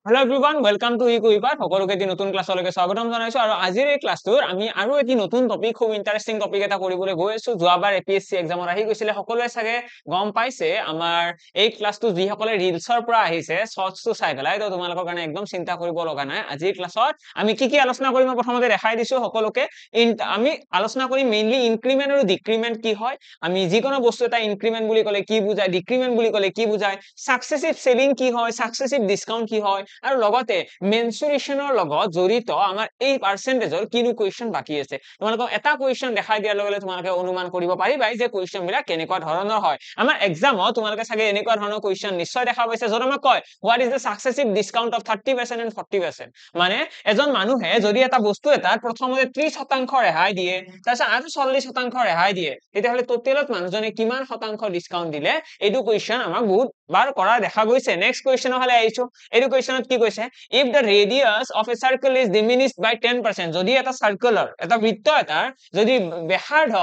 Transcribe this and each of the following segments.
Hello everyone, welcome to eQuipat. সকলোকে এটি নতুন ক্লাছলৈকে স্বাগতম জনাইছো আৰু আজিৰ এই ক্লাছটোৰ আমি আৰু এটি নতুন টপিক খুব ইন্টাৰেষ্টিং টপিক এটা কৰিবলৈ গৈ আছো। যোৱাবাৰ এপিএসসি এক্সামত আহি গৈছিলে, সকলোৱে চাগে গম পাইছে। আমাৰ এই ক্লাছটো যিসকলে ৰিলছৰ পৰা আহিছে শৰ্টছটো চাই পেলাই, তো তোমালোকৰ কাৰণে একদম চিন্তা কৰিব লগা নাই। আজিৰ ক্লাছত আমি কি আলোচনা কৰিম প্ৰথমতে দেখাই দিছো সকলোকে। আমি আলোচনা কৰিম মেইনলি ইনক্ৰিমেন্ট আৰু ডিক্ৰিমেন্ট কি হয়, আমি যিকোনো বস্তু এটা ইনক্ৰিমেন্ট বুলি ক'লে কি বুজায়, ডিক্ৰিমেন্ট বুলি ক'লে কি বুজায়, সাকসেসিভ সেলিং কি হয়, সাকসেসিভ ডিসকাউন্ট কি হয়, আৰু লগতে মেনচুৰেশনৰ লগত জড়িত আমাৰ এই পাৰ্সেন্টেজৰ কিনো কোৱেশ্চন বাকি আছে। তোমালোকক এটা কোৱেশ্চন দেখাই দিয়াৰ লগে লগে তোমালোকে অনুমান কৰিব পাৰিবা যে কোৱেশ্চন বিলাক কেনেকুৱা ধৰণৰ হয়। আমাৰ এক্সামত তোমালোকে চাগে এনেকুৱা ধৰণৰ কোৱেশ্চন নিশ্চয় দেখা পাইছে, যত আমাক কয় what is the successive discount of 30% and 40%। মানে এজন মানুহে যদি এটা বস্তু এটাত প্ৰথমতে 30% ৰেহাই দিয়ে, তাৰপিছত আৰু 40% ৰেহাই দিয়ে, তেতিয়াহ'লে টোটেলত মানুহজনে কিমান শতাংশ ডিসকাউন্ট দিলে, এইটো কোৱেশ্চন আমাক বহুত বাৰ কৰা দেখা গৈছে। নেক্সট কোৱেশ্চনৰ ফালে আহিছো। এইটো কোৱেশ্চনত কি কৈছে, if the radius of a circle is diminished by 10%, যদি এটা সাৰ্কেলৰ এটা বৃত্ত এটাৰ যদি ব্যাসাৰ্ধ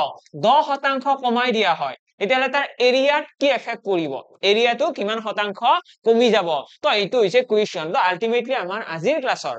10% কমাই দিয়া হয়, তেতিয়াহ'লে তাৰ এৰিয়াত কি এফেক্ট পৰিব, এৰিয়াটো কিমান শতাংশ কমি যাব। তো এইটো হৈছে কোৱেশ্চন। তো আলটিমেটলি আমাৰ আজিৰ ক্লাছৰ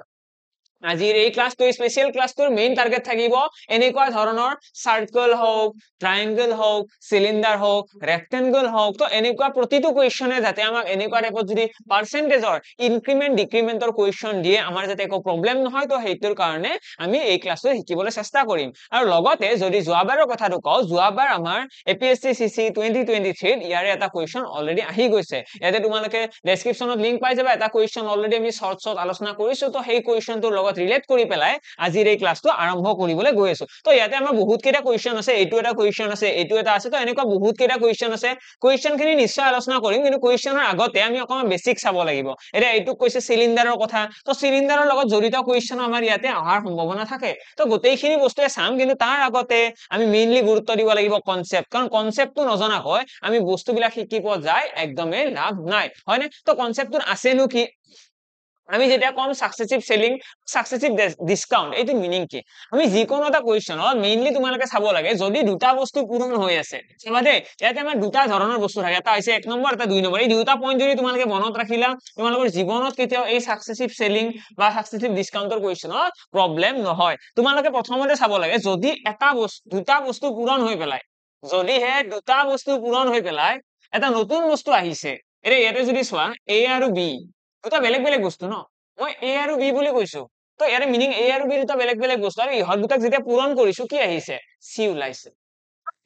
আজিৰ এই ক্লাছটো স্পেশাল ক্লাছটোৰ মেইন টাৰ্গেট থাকিব এনেকুৱা ধৰণৰ সাৰ্কেল হোক, ট্ৰায়াঙ্গল হোক, সিলিন্ডাৰ হোক, ৰেক্টেঙ্গল হোক, তো এনেকুৱা প্ৰতিটো কোৱেশ্চনে যাতে আমাক এনেকুৱা টাইপত যদি পাৰ্সেন্টেজৰ ইনক্ৰিমেন্ট ডিক্ৰিমেন্টৰ কোৱেশ্চন দিয়ে, আমাৰ যাতে একো প্ৰবলেম নহয়, তো সেইটোৰ কাৰণে আমি এই ক্লাছটো শিকিবলৈ চেষ্টা কৰিম। আৰু লগতে যদি যোৱাবাৰৰ কথাটো কওঁ, যোৱাবাৰ আমাৰ এপিএসসি সিসি 2023 ইয়াৰে এটা কোৱেশ্চন অলৰেডি আহি গৈছে। ইয়াতে তোমালোকে ডেসক্ৰিপচনত লিংক পাই যাবা, এটা কোৱেশ্চন অলৰেডি আমি শৰ্টছত আলোচনা কৰিছো। তো সেই কোৱেশ্চনটোৰ লগত ৰিলেট কৰি পেলাই আজিৰ এই ক্লাছটো আৰম্ভ কৰিবলৈ গৈ আছো। তো ইয়াতে আমাৰ বহুত কেইটা কোৱেশ্চন আছে, এইটো এটা কোৱেশ্চন আছে, এইটো এটা আছে, তো এনেকুৱা বহুত কেইটা কোৱেশ্চন আছে। কোৱেশ্চন খিনি নিশ্চয় আলোচনা কৰিম, কিন্তু কোৱেশ্চনৰ আগতে আমি অকমান বেসিক চাব লাগিব। এটা এইটো কৈছে সিলিন্ডাৰৰ কথা, তো সিলিন্ডাৰৰ লগত জড়িত কোৱেশ্চন আমাৰ ইয়াতে অহাৰ সম্ভাৱনা থাকে। তো গোটেইখিনি বস্তুৱে চাম, কিন্তু তাৰ আগতে আমি মেইনলি গুৰুত্ব দিব লাগিব কনসেপ্ট, কাৰণ কনসেপ্টটো নজনাকৈ আমি বস্তুবিলাক শিকিব যায় একদমেই লাভ নাই, হয়নে? তো কনসেপ্টটো আছেনো কি, আমি যেতিয়া কম সাকসেসিভ সেলিং, সাকসেসিভ ডিসকাউন্ট, এইটো মিনিং কি? আমি যিকোনো এটা কোৱেশ্চনত মেইনলি তোমালোকে চাব লাগে যদি দুটা বস্তু পূৰণ হৈ আছে। চাবা দেই, ইয়াতে আমাৰ দুটা ধৰণৰ বস্তু থাকে, এটা হৈছে 1 নম্বৰ, এটা 2 নম্বৰ। এই দুটা পইণ্ট যদি তোমালোকে মনত ৰাখিলা, তোমালোকৰ জীৱনত কেতিয়াও এই সাকসেসিভ সেলিং বা সাকসেসিভ ডিসকাউন্টৰ কোৱেশ্চনত প্ৰবলেম নহয়। তোমালোকে প্ৰথমতে চাব লাগে যদি এটা বস্তু দুটা বস্তু পূৰণ হৈ পেলাই, যদিহে দুটা বস্তু পূৰণ হৈ পেলাই এটা নতুন বস্তু আহিছে, এতিয়া ইয়াতে যদি চোৱা এ আৰু বি দুটা বেলেগ বেলেগ বস্তু ন, মই এ আৰু বি বুলি কৈছো, তো ইয়াৰে মিনিং এ আৰু বি দুটা বেলেগ বেলেগ বস্তু, আৰু ইহঁত দুটাক যেতিয়া পূৰণ কৰিছো কি আহিছে, চি ওলাইছে।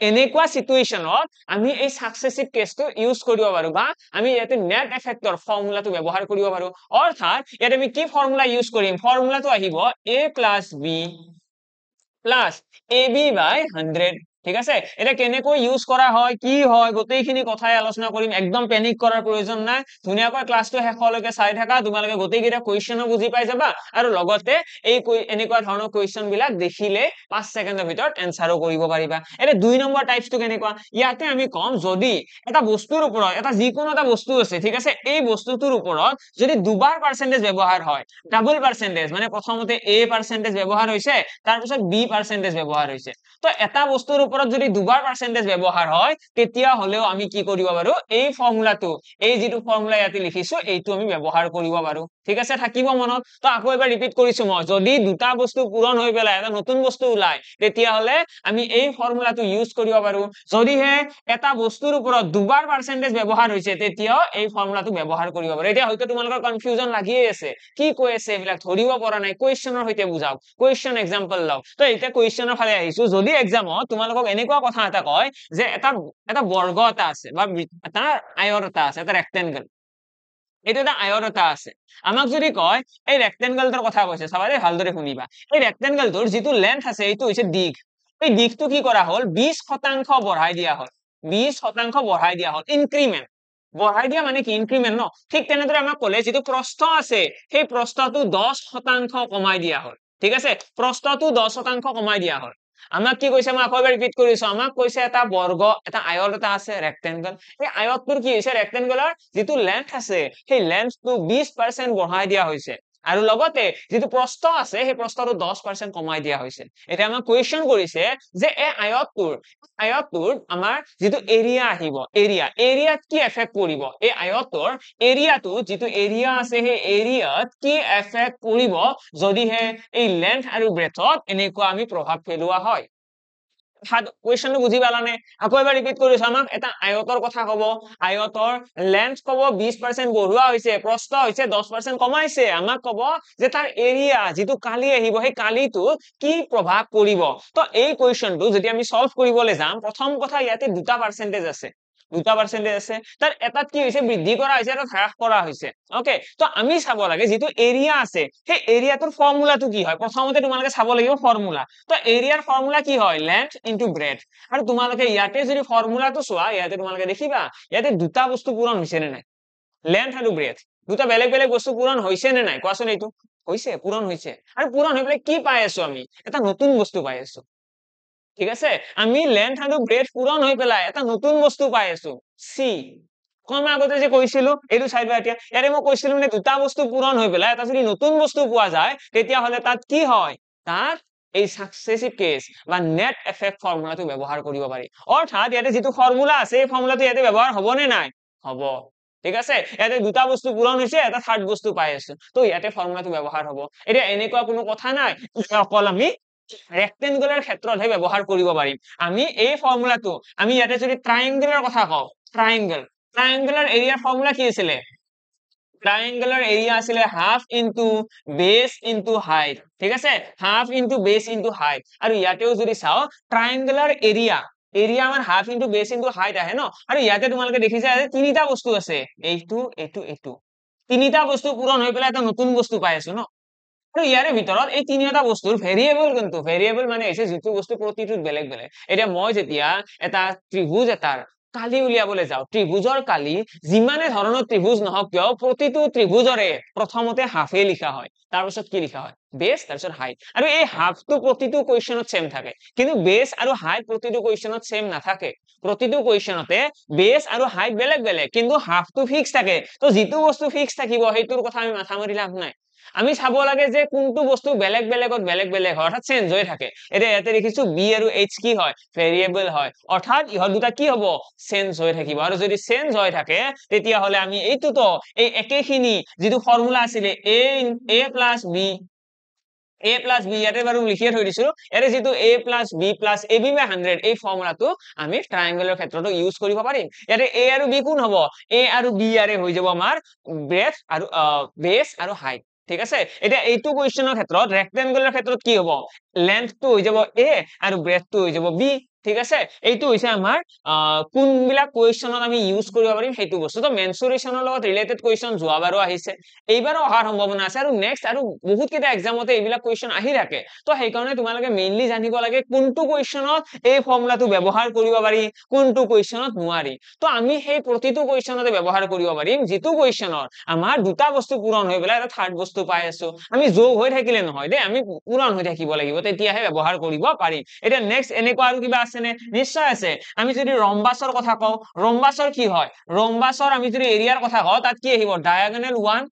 এনেকুৱা সিচুৱেশনত আমি এই সাকসেসিভ কেছটো ইউজ কৰিব পাৰো, বা আমি ইয়াতে নেট এফেক্টৰ ফৰ্মুলাটো ব্যৱহাৰ কৰিব পাৰো। অৰ্থাৎ ইয়াতে আমি কি ফৰ্মুলা ইউজ কৰিম, ফৰ্মুলাটো আহিব a plus B plus ab by 100। ঠিক আছে, এটা কেনেকৈ ইউজ কৰা হয়, কি হয়, গোটেইখিনি কথাই আলোচনা কৰিম। একদম পেনিক কৰাৰ প্ৰয়োজন নাই, ধুনীয়াকৈ ক্লাছটো শেষলৈকে চাই থাকা, তোমালোকে গোটেইকেইটা কোৱেশ্চনো বুজি পাই যাবা, আৰু লগতে এই এনেকুৱা ধৰণৰ কোৱেশ্চন বিলাক দেখিলে 5 ছেকেণ্ডৰ ভিতৰত এনসাৰো কৰিব পাৰিবা। এটা 2 নম্বৰ টাইপটো কেনেকুৱা, ইয়াতে আমি কম যদি এটা বস্তুৰ ওপৰত, এটা যিকোনো এটা বস্তু আছে, ঠিক আছে, এই বস্তুটোৰ ওপৰত যদি দুবাৰ পাৰ্সেন্টেজ ব্যৱহাৰ হয়, ডাবল পাৰ্সেন্টেজ, মানে প্ৰথমতে a পাৰ্সেন্টেজ ব্যৱহাৰ হৈছে, তাৰপিছত b পাৰ্সেন্টেজ ব্যৱহাৰ হৈছে, তো এটা বস্তুৰ ওপৰত যদি দুবাৰ পাৰ্সেন্টেজ ব্যৱহাৰ হয়, তেতিয়া হলেও আমি কি কৰিব পাৰো, এই ফৰ্মুলাটো, এই যিটো ফৰ্মুলা ইয়াতে লিখিছো, এইটো আমি ব্যৱহাৰ কৰিব পাৰো। ঠিক আছে, থাকিব মনত। তো আকৌ এবাৰ ৰিপিট কৰিছো মই, যদি দুটা বস্তু পূৰণ হৈ পেলাই এটা নতুন বস্তু ওলাই, তেতিয়াহলে আমি এই ফৰ্মুলাটো ইউজ কৰিব পাৰো। যদিহে এটা বস্তুৰ ওপৰত দুবাৰ পাৰ্সেন্টেজ ব্যৱহাৰ হৈছে, তেতিয়াও এই ফৰ্মুলাটো ব্যৱহাৰ কৰিব পাৰো। এতিয়া হয়তো তোমালোকৰ কনফিউজন লাগিয়ে আছে, কি কৈ আছে এইবিলাক ধৰিব পৰা নাই, কোৱেশ্চনৰ সৈতে বুজাওক, কোৱেশ্চন এক্সাম্পল লওক। তো এতিয়া কোৱেশ্চনৰ ফালে আহিছো। যদি এক্সামত তোমালোকক এনেকুৱা কথা এটা কয় যে এটা বৰ্গ এটা আছে, বা এটা আয়ত এটা আছে, এটা ৰেক্টেংগল, এইটো এটা আয়ত এটা আছে, আমাক যদি কয় এই ৰেক্টেংগলটোৰ কথা কৈছে, চাবা দেই ভালদৰে শুনিবা, এই ৰেক্টেংগলটোৰ যিটো লেন্থ আছে এইটো হৈছে দিঘ, এই দিঘটো কি কৰা হল, 20% বঢ়াই দিয়া হল, 20% বঢ়াই দিয়া হল, ইনক্ৰিমেন্ট বঢ়াই দিয়া মানে কি, ইনক্ৰিমেন্ট ন। ঠিক তেনেদৰে আমাক ক'লে যিটো প্ৰস্থ আছে, সেই প্ৰস্থটো 10% কমাই দিয়া হল। ঠিক আছে, প্ৰস্থটো 10% কমাই দিয়া হল। আমাক কি কৈছে, মই আকৌ এবাৰ ৰিপিট কৰিছো, আমাক কৈছে এটা বৰ্গ, এটা আয়ত এটা আছে, ৰেক্টেংগল, এই আয়তটোৰ কি হৈছে, ৰেক্টেংগলৰ যিটো লেন্থ আছে, সেই লেন্থটো 20% বঢ়াই দিয়া হৈছে, আৰু লগতে যেটো প্ৰস্থ আছে সেই প্ৰস্থটো 10% কমাই দিয়া হৈছে এটা আমাৰ কোৱেশ্চন কৰিছে যে এই আয়তটোৰ আমাৰ যেটো এৰিয়া আহিব এৰিয়াত কি এফেক্ট কৰিব এই আয়তৰ এৰিয়াটো যেটো এৰিয়া আছে সেই এৰিয়াত কি এফেক্ট কৰিব যদিহে এই লেন্থ আৰু ব্ৰেথত এনেকুৱা আমি প্ৰভাৱ পেলোৱা হয় কোৱেশ্চনটো বুজি পালানে আকৌ এবাৰ ৰিপিট কৰিছো আমাক এটা আয়তৰ কথা কব আয়তৰ লেন্থ কব 20% বঢ়োৱা হৈছে প্ৰস্থ হৈছে 10% কমাইছে আমাক কব যে তাৰ এৰিয়া যেটো কালি আহিব সেই কালিটো কি প্ৰভাৱ পৰিব তো এই কোৱেশ্চনটো যদি আমি সলভ কৰিবলৈ যাম প্ৰথম কথা ইয়াতে দুটা পাৰ্সেন্টেজ আছে তাৰ এটাত কি হৈছে বৃদ্ধি কৰা হৈছে আৰু হ্ৰাস কৰা হৈছে ওকে তো আমি চাব লাগে যেটো এৰিয়া আছে সেই এৰিয়াটোৰ ফৰ্মুলাটো কি হয় প্ৰথমতে তোমালোকে চাব লাগিব ফৰ্মুলা তো এৰিয়াৰ ফৰ্মুলা কি হয় লেন্থ ইনটু ব্ৰেথ আৰু তোমালোকে ইয়াতে যদি ফৰ্মুলাটো চোৱা ইয়াতে তোমালোকে দেখিবা ইয়াতে দুটা বস্তু পূৰণ হৈছে নে নাই লেন্থ আৰু ব্ৰেথ দুটা বেলেগ বেলেগ বস্তু পূৰণ হৈছে নে নাই কোৱাচোন এইটো হৈছে পূৰণ হৈছে আৰু পূৰণ হৈ পেলাই কি পাই আছো আমি এটা নতুন বস্তু পাই আছো ঠিক আছে আমি লেন্থ আৰু ব্ৰেথ পূৰণ হৈ পেলাই এটা নতুন বস্তু পাই আছো সি কোন আগতে যে কৈছিলো এইটো চাইবা এতিয়া ইয়াৰে মই কৈছিলো মানে দুটা বস্তু পূৰণ হৈ পেলাই এটা যদি নতুন বস্তু পোৱা যায় তেতিয়া হলে তাত কি হয় তাত এই সাকসেসিভ কেস বা নেট এফেক্ট ফৰ্মুলাটো ব্যৱহাৰ কৰিব পাৰি অৰ্থাৎ ইয়াতে যেটো ফৰ্মুলা আছে এই ফৰ্মুলাটো ইয়াতে ব্যৱহাৰ হ'ব নে নাই হ'ব ঠিক আছে ইয়াতে দুটা বস্তু পূৰণ হৈছে এটা থাৰ্ড বস্তু পাই আছো তো ইয়াতে ফৰ্মুলাটো ব্যৱহাৰ হ'ব এতিয়া এনেকুৱা কোনো কথা নাই অকল আমি ৰেক্টেংগুলাৰ ক্ষেত্ৰতহে ব্যৱহাৰ কৰিব পাৰিম আমি এই ফৰ্মুলাটো আমি ইয়াতে যদি ট্ৰায়াঙ্গেলৰ কথা কওঁ ট্ৰায়াঙ্গুলাৰ এৰিয়াৰ ফৰ্মুলা কি আছিল ট্ৰায়াঙ্গুলাৰ এৰিয়া আছিল half into base into height ঠিক আছে half into base into height আৰু ইয়াতেও যদি চাও ট্ৰায়াঙ্গুলাৰ এৰিয়া আমাৰ half into base into height আহে ন আৰু ইয়াতে তোমালোকে দেখিছা যে তিনিটা বস্তু আছে এইটো তিনিটা বস্তু পূৰণ হৈ পেলাই এটা নতুন বস্তু পাই আছো ন আৰু ইয়াৰে ভিতৰত এই তিনিটা বস্তুৰ ভেৰিয়েবল কোনটো ভেৰিয়েবল মানে হৈছে যেটো বস্তু প্ৰতিটোত বেলেগ বেলেগ এতিয়া মই যেতিয়া এটা ত্ৰিভুজ এটাৰ কালি উলিয়াবলৈ যাও ত্ৰিভুজৰ কালি যিমানে ধৰণৰ ত্ৰিভুজ নহওক কিয় প্ৰতিটো ত্ৰিভুজৰে প্ৰথমতে হাফে লিখা হয় তাৰ পিছত কি লিখা হয় বেস তাৰ পিছত হাইট আৰু এই হাফটো প্ৰতিটো কোৱেশ্চনত সেম থাকে কিন্তু বেস আৰু হাইট প্ৰতিটো কোৱেশ্চনত সেম নাথাকে প্ৰতিটো কোৱেশ্চনতে বেস আৰু হাইট বেলেগ বেলেগ কিন্তু হাফটো ফিক্স থাকে তো যেটো বস্তু ফিক্স থাকিব সেইটোৰ কথা আমি মাথা মাৰি লাভ নাই আমি চাব লাগে যে কোনটো বস্তু বেলেগ বেলেগ হয় অৰ্থাৎ চেঞ্জ হৈ থাকে এটা ইয়াতে দেখিছো বি আৰু এইচ কি হয় ভেৰিয়েবল হয় অৰ্থাৎ ইহত দুটা কি হ'ব চেঞ্জ হৈ থাকিব আৰু যদি চেঞ্জ হৈ থাকে তেতিয়া হলে আমি এইটোতো এই একেখিনি যেটো ফৰ্মুলা আছিল a plus b ইয়াতে বাৰু লিখিয়ে থৈ দিছো ইয়াতে যেটো a plus b plus ab by 100 এই ফৰ্মুলাটো আমি ট্ৰায়াঙ্গেলৰ ক্ষেত্ৰতো ইউজ কৰিব পাৰিম ইয়াতে a আৰু b কোন হ'ব a আৰু b ইয়াৰে হৈ যাব আমাৰ ব্ৰেথ আৰু বেস আৰু হাইট ঠিক আছে এটা এইটো কোৱেশ্চনৰ ক্ষেত্ৰত ৰেক্টেংগুলাৰ ক্ষেত্ৰত কি হ'ব লেন্থটো হৈ যাব a আৰু ব্ৰেথটো হৈ যাব b ঠিক আছে এইটো হৈছে আমাৰ কোনবিলাক কোৱেশ্চনত আমি ইউজ কৰিব পাৰিম সেইটো বস্তু তো মেনচুৰেশনৰ লগত ৰিলেটেড কোৱেশ্চন যোৱাবাৰো আহিছে এইবাৰো অহাৰ সম্ভাৱনা আছে আৰু নেক্সট আৰু বহুত কেইটা এক্সামতে এইবিলাক কোৱেশ্চন আহি থাকে তো সেই কাৰণে তোমালোকে মেইনলি জানিব লাগে কোনটো কোৱেশ্চনত এই ফৰ্মুলাটো ব্যৱহাৰ কৰিব পাৰি কোনটো কোৱেশ্চনত নোৱাৰি তো আমি সেই প্ৰতিটো কোৱেশ্চনতে ব্যৱহাৰ কৰিব পাৰিম যেটো কোৱেশ্চনৰ আমাৰ দুটা বস্তু পূৰণ হৈ পেলাই এটা থাৰ্ড বস্তু পাই আছো আমি যোগ হৈ থাকিলে নহয় দে আমি পূৰণ হৈ থাকিব লাগিব তেতিয়াহে ব্যৱহাৰ কৰিব পাৰিম এটা নেক্সট এনেকুৱা আৰু কিবা আছে নে নিশ্চয় আছে আমি যদি ৰম্বাসৰ কথা কওঁ ৰম্বাসৰ কি হয় ৰম্বাসৰ আমি যদি এৰিয়াৰ কথা কওঁ তাত কি আহিব ডায়াগোনাল 1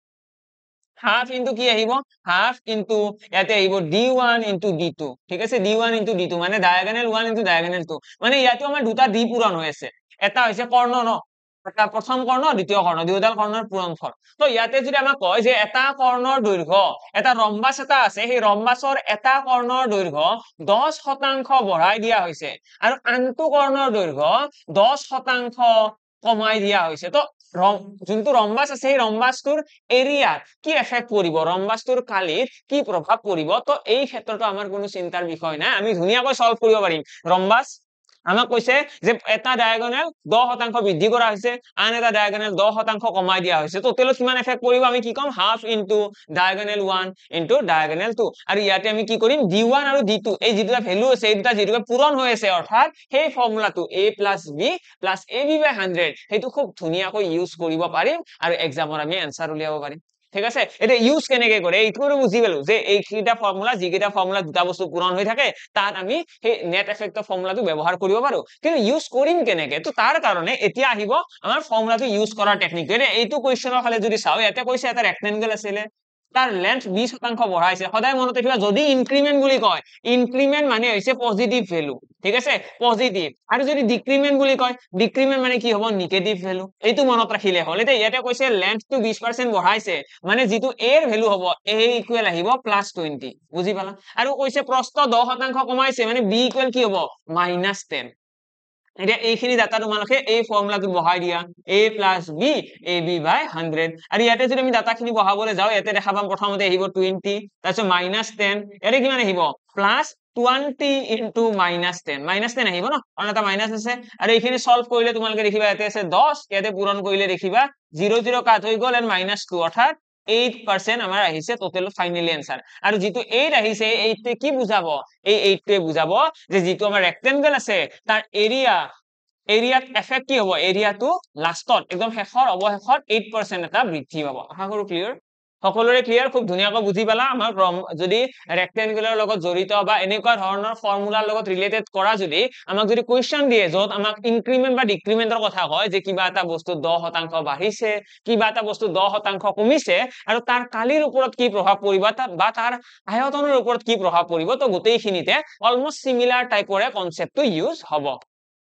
হাফ ইনটু কি আহিব হাফ ইনটু ইয়াতে আহিব d1 ইনটু d2 ঠিক আছে d1 ইনটু d2 মানে ডায়াগোনাল 1 ইনটু ডায়াগোনাল 2 মানে ইয়াতে আমাৰ দুটা d পূৰণ হৈ আছে এটা হৈছে কৰ্ণ ন এটা প্ৰথম কৰ্ণ দ্বিতীয় কৰ্ণ দুয়োডাল কৰ্ণৰ পূৰণফল তো ইয়াতে যদি আমাক কয় যে এটা কৰ্ণৰ দৈৰ্ঘ্য এটা ৰম্বাস এটা আছে সেই ৰম্বাসৰ এটা কৰ্ণৰ দৈৰ্ঘ্য 10% বঢ়াই দিয়া হৈছে আৰু আনটো কৰ্ণৰ দৈৰ্ঘ্য 10% কমাই দিয়া হৈছে তো যোনটো ৰম্বাস আছে সেই ৰম্বাসটোৰ এৰিয়াত কি এফেক্ট পৰিব ৰম্বাসটোৰ কালিত কি প্ৰভাৱ পৰিব তো এই ক্ষেত্ৰতো আমাৰ কোনো চিন্তাৰ বিষয় নাই আমি ধুনীয়াকৈ সলভ কৰিব পাৰিম ৰম্বাস আমাক কৈছে যে এটা ডায়াগোনাল 10% বৃদ্ধি কৰা হৈছে আন এটা ডায়াগোনাল 10% কমাই দিয়া হৈছে টোটেলত কিমান এফেক্ট পৰিব আমি কি কম half into diagonal 1 into diagonal 2 আৰু ইয়াতে আমি কি কৰিম d1 আৰু d2 এই যেটা ভ্যালু আছে এই দুটা যেটা পূৰণ হৈ আছে অৰ্থাৎ সেই ফৰ্মুলাটো a + b + ab by 100 হেতু খুব ধুনীয়াকৈ ইউজ কৰিব পাৰিম আৰু এক্সামৰ আমি আনসাৰ উলিয়াব পাৰিম ঠিক আছে এটা ইউজ কেনেকৈ কৰে এইটোৰো বুজি গলো যে এইকিটা ফৰ্মুলা যিকিটা ফৰ্মুলা দুটা বস্তু পূৰণ হৈ থাকে তাত আমি সেই নেট এফেক্টৰ ফৰ্মুলাটো ব্যৱহাৰ কৰিব পাৰো কিন্তু ইউজ কৰিম কেনেকৈ তো তাৰ কাৰণে এতিয়া আহিব আমাৰ ফৰ্মুলাটো ইউজ কৰাৰ টেকনিক এইটো কোৱেশ্চনৰ ফালে যদি চাও ইয়াতে কৈছে এটা ৰেক্টেংগল আছিল তাৰ লেন্থ 20% বঢ়াইছে সদায় মনত ৰাখিবা যদি ইনক্ৰিমেন্ট বুলি কয় ইনক্ৰিমেন্ট মানে হৈছে পজিটিভ ভ্যালু ঠিক আছে পজিটিভ আৰু যদি ডিক্ৰিমেন্ট বুলি কয় ডিক্ৰিমেন্ট মানে কি হ'ব নেগেটিভ ভ্যালু এইটো মনত ৰাখিলে হ'ল এতিয়া ইয়াতে কৈছে লেন্থটো 20% বঢ়াইছে মানে যেটো a এর ভ্যালু হ'ব a ইকুৱেল আহিব +20 বুজি পালা আৰু কৈছে প্ৰস্থ 10% কমাইছে মানে b ইকুৱেল কি হ'ব -10 এতিয়া এইখিনি ডাটা তোমালোকে এই ফৰ্মুলাটো বহাই দিয়া a + b ab / 100 আৰু ইয়াতে যদি আমি ডাটাখিনি বহাবলৈ যাও ইয়াতে দেখা পাম প্ৰথমতে আহিব 20 তাৰপিছত -10 ইয়াতে কিমান আহিব +20 into -10 -10 আহিব ন কাৰণ এটা মাইনাস আছে আৰু এইখিনি সলভ কৰিলে তোমালোকে দেখিবা ইয়াতে আছে 10 ইয়াতে পূৰণ কৰিলে দেখিবা 0 0 কাট হৈ গ'ল আৰু -2 অৰ্থাৎ 8% আমাৰ আহিছে টোটাল ফাইনালি आंसर আৰু যেটো 8 আহিছে 8 তে কি বুজাব এই 8 তে বুজাব যে যেটো আমাৰ ৰেক্টেংগল আছে তাৰ এৰিয়াত এফেক্ট কি হ'ব এৰিয়াটো লাষ্টত একদম শেষৰ অৱশেষত 8% এটা বৃদ্ধি পাব আশা কৰো ক্লিয়াৰ সকলোৰে ক্লিয়াৰ খুব ধুনিয়াকৈ বুজি পালা আমাৰ যদি ৰেক্টেংগুলাৰ লগত জড়িত বা এনেকুৱা ধৰণৰ ফৰ্মুলাৰ লগত ৰিলেটেড কৰা যদি আমাক যদি কোৱেশ্চন দিয়ে যত আমাক ইনক্ৰিমেন্ট বা ডিক্ৰিমেন্টৰ কথা কয় যে কিবা এটা বস্তু 10% বাঢ়িছে কিবা এটা বস্তু 10% কমিছে আৰু তাৰ কালিৰ ওপৰত কি প্ৰভাৱ পৰিব বা তাৰ আয়তনৰ ওপৰত কি প্ৰভাৱ পৰিব তো গোটেইখিনিতে অলমোস্ট সিমিলাৰ টাইপৰে কনসেপ্টটো ইউজ হ'ব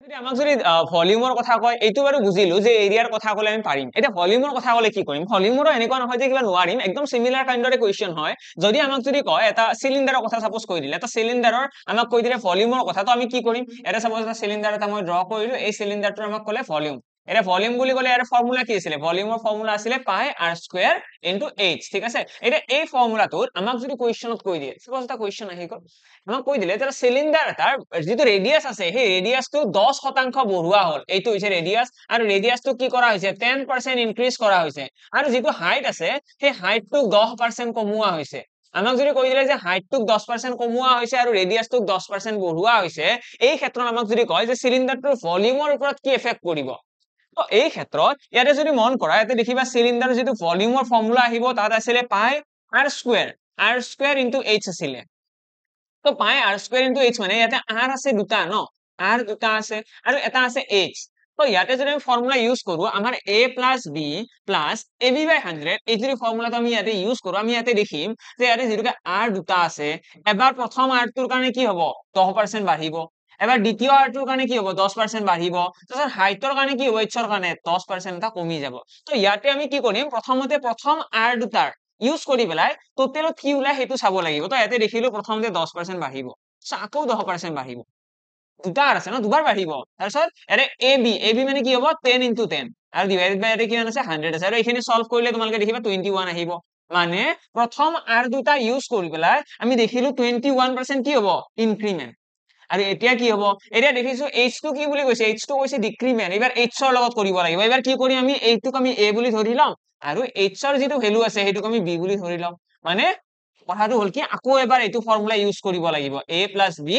যদি আমাক যদি ভলিউমৰ কথা কয় এইটো বাৰু বুজিলো যে এৰিয়াৰ কথা কলে আমি পাৰিম এটা ভলিউমৰ কথা কলে কি কৰিম ভলিউমৰো এনেকুৱা নহয় যে কিবা নোৱাৰিম একদম সিমিলাৰ কাইন্ডৰে কোৱেশ্চন হয় যদি আমাক যদি কয় এটা সিলিন্ডাৰৰ কথা সাপোজ কৈ দিলে এটা সিলিন্ডাৰৰ আমাক কৈ দিলে ভলিউমৰ কথা তো আমি কি কৰিম এটা সাপোজ এটা সিলিন্ডাৰ এটা মই ড্ৰ কৰিলো এই সিলিন্ডাৰটো আমাক কলে ভলিউম এটা ভলিউম বুলি কলে ইয়াৰ ফৰ্মুলা কি আছিল ভলিউমৰ ফৰ্মুলা আছিল পাই r স্কয়াৰ ইনটু h ঠিক আছে এটা এই ফৰ্মুলাটো আমাক যদি কোৱেশ্চনত কৈ দিয়ে সাপোজ এটা কোৱেশ্চন আহি গল আমাক কৈ দিলে এটা সিলিন্ডাৰ এটাৰ যেটো ৰেডিয়াস আছে সেই ৰেডিয়াসটো 10% বঢ়োৱা হ'ল এইটো হৈছে ৰেডিয়াস আৰু ৰেডিয়াসটো কি কৰা হৈছে 10% ইনক্ৰিজ কৰা হৈছে আৰু যেটো হাইট আছে সেই হাইটটো 10% কমোৱা হৈছে আমাক যদি কৈ দিলে যে হাইটটো 10% কমোৱা হৈছে আৰু ৰেডিয়াসটো 10% বঢ়োৱা হৈছে এই ক্ষেত্ৰত আমাক যদি কয় যে সিলিন্ডাৰটোৰ ভলিউমৰ ওপৰত কি এফেক্ট কৰিব তো এই ক্ষেত্ৰত ইয়াতে যদি মন কৰা ইয়াতে দেখিবা সিলিন্ডাৰৰ যেটো ভলিউমৰ ফৰ্মুলা আহিব তাত আছিল পাই r স্কয়াৰ ইনটু h আছিল তো পাই r স্কয়াৰ ইনটু h মানে ইয়াতে r আছে দুটা ন r দুটা আছে আৰু এটা আছে h তো ইয়াতে যদি আমি ফৰ্মুলা ইউজ কৰো আমাৰ a + b + ab / 100 এই যদি ফৰ্মুলাটো আমি ইয়াতে ইউজ কৰো আমি ইয়াতে দেখিম যে ইয়াতে যেটোকে r দুটা আছে এবাৰ প্ৰথম r টোৰ কাৰণে কি হ'ব 10% বাঢ়িব এবাৰ দ্বিতীয় r টোৰ কাৰণে কি হ'ব 10% বাঢ়িব তাৰপিছত হাইটৰ কাৰণে কি হ'ব h ৰ কাৰণে 10% এটা কমি যাব তো ইয়াতে আমি কি কৰিম প্ৰথমতে প্ৰথম r দুটাৰ ইউজ কৰি পেলাই টোটালত কি ওলাই হেতু চাব লাগিব তো ইয়াতে দেখিলো প্ৰথমতে 10% বাঢ়িব আকৌ 10% বাঢ়িব দুটা r আছে ন দুবাৰ বাঢ়িব তাৰপিছত এৰে ab মানে কি হ'ব 10 into 10 আৰু ডিভাইডেড বাই এৰে কিমান আছে 100 আছে আৰু এইখিনি সলভ কৰিলে তোমালোকে দেখিবা 21 আহিব মানে প্ৰথম r দুটা ইউজ কৰি পেলাই আমি দেখিলো 21% কি হ'ব ইনক্ৰিমেন্ট আৰু এতিয়া কি হ'ব এতিয়া দেখিছো h টো কি বুলি কৈছে h টো কৈছে ডিক্ৰিমেন্ট এবাৰ h ৰ লগত কৰিব লাগিব এবাৰ কি কৰিম আমি এইটোক আমি a বুলি ধৰি লম আৰু h ৰ যেটো ভ্যালু আছে হেতুক আমি b বুলি ধৰি লম মানে কথাটো হল কি আকৌ এবাৰ এইটো ফৰ্মুলা ইউজ কৰিব লাগিব a + b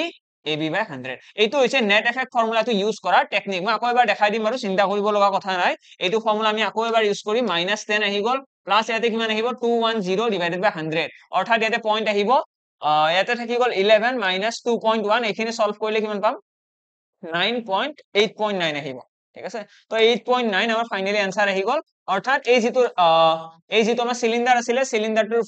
ab / 100 এইটো হৈছে নেট এফেক্ট ফৰ্মুলাটো ইউজ কৰাৰ টেকনিক মই আকৌ এবাৰ দেখাই দিম বাৰু চিন্তা কৰিব লগা কথা নাই এইটো ফৰ্মুলা আমি আকৌ এবাৰ ইউজ কৰিম -10 আহি গল প্লাস ইয়াতে কিমান আহিব 210 ডিভাইডেড বাই 100 অৰ্থাৎ ইয়াতে পইণ্ট আহিব ইয়াতে থাকি গল 11 - 2.1 এইখিনি সলভ কৰিলে কিমান পাম 9.8.9 আহিব ঠিক আছে তো 8.9 আমাৰ ফাইনালি आंसर আহি গল অৰ্থাৎ এই যেটো আমাৰ সিলিন্ডাৰ আছিল সিলিন্ডাৰটোৰ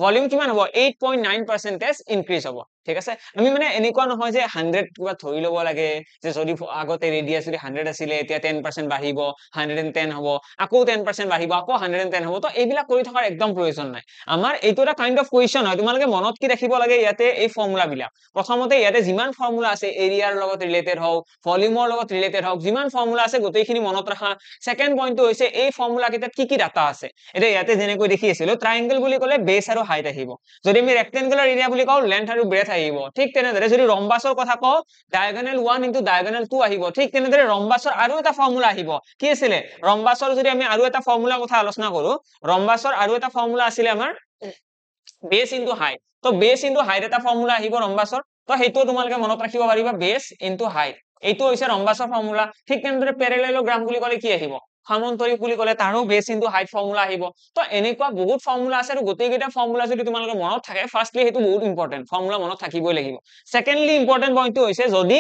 ভলিউম কিমান হ'ব 8.9% ইনক্ৰিজ হ'ব ঠিক আছে আমি মানে এনেকুৱা নহয় যে 100 কিবা ধৰি লব লাগে যে যদি আগতে ৰেডিয়াস যদি 100 আছিল এতিয়া 10% বাঢ়িব 110 হ'ব আকৌ 10% বাঢ়িব আকৌ 110 হ'ব তো এইবিলাক কৰি থকাৰ একদম প্ৰয়োজন নাই আমাৰ এইটো এটা কাইন্ড অফ কোৱেশ্চন হয় তোমালোকে মনত কি ৰাখিব লাগে ইয়াতে এই ফৰ্মুলা বিলাক প্ৰথমতে ইয়াতে যিমান ফৰ্মুলা আছে এৰিয়াৰ লগত ৰিলেটেড হওক ভলিউমৰ লগত ৰিলেটেড হওক যিমান ফৰ্মুলা আছে গোটেইখিনি মনত ৰাখা সেকেন্ড পইণ্টটো হৈছে এই ফৰ্মুলা কেইটাত কি ডাটা আছে এটা ইয়াতে যেনেকৈ দেখি আছিলো ট্ৰায়াঙ্গল বুলি ক'লে বেস আৰু হাইট আহিব যদি আমি ৰেক্টেংগুলাৰ এৰিয়া বুলি কওঁ লেন্থ আৰু ব্ৰেথ আহিব ঠিক তেনেদৰে যদি ৰম্বাসৰ কথা কওঁ ডায়াগোনাল 1 ইনটু ডায়াগোনাল 2 আহিব ঠিক তেনেদৰে ৰম্বাসৰ আৰু এটা ফৰ্মুলা আহিব কি আছিল ৰম্বাসৰ যদি আমি আৰু এটা ফৰ্মুলা কথা আলোচনা কৰো ৰম্বাসৰ আৰু এটা ফৰ্মুলা আছিল আমাৰ বেস ইনটু হাইট তো বেস ইনটু হাইট এটা ফৰ্মুলা আহিব ৰম্বাসৰ তো হেতু তোমালোকে মনত ৰাখিব পাৰিবা বেস ইনটু হাইট এইটো হৈছে ৰম্বাসৰ ফৰ্মুলা ঠিক তেনেদৰে প্যাৰালেলোগ্ৰাম বুলি ক'লে কি আহিব সমান্তৰিক বুলি ক'লে তাৰো বেস ইনটু হাইট ফৰ্মুলা আহিব তো এনেকুৱা বহুত ফৰ্মুলা আছে আৰু গোটেই কেইটা ফৰ্মুলা যদি তোমালোকে মনত থাকে ফাৰ্স্টলি হেতু বহুত ইম্পৰ্টেন্ট ফৰ্মুলা মনত থাকিবই লাগিব সেকেন্ডলি ইম্পৰ্টেন্ট পইণ্টটো হৈছে যদি